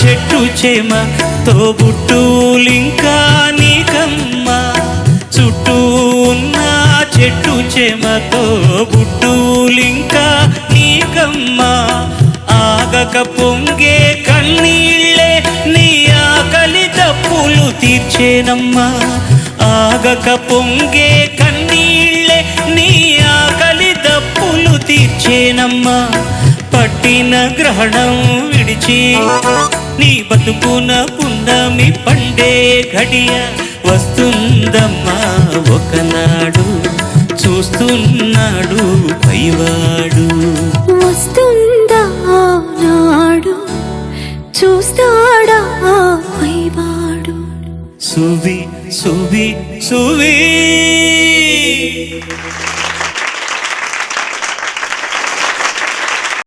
చెట్టు చేమ తోబుట్టులింకా నీకమ్మ. చుట్టూ ఉన్న చెట్టు చేమ తోబుట్టులింకా నీకమ్మ. ఆగక పొంగే కన్నీళ్ళే నీ ఆకలి దప్పులు తీర్చేనమ్మా. ఆగక పొంగే కన్నీళ్ళే నీ ఆకలి దప్పులు తీర్చేనమ్మా. పట్టిన గ్రహణం విడిచి నీ బతుకున పున్నమి పండే ఘడియ వస్తుందమ్మా ఒకనాడు. చూస్తున్నాడు పైవాడు.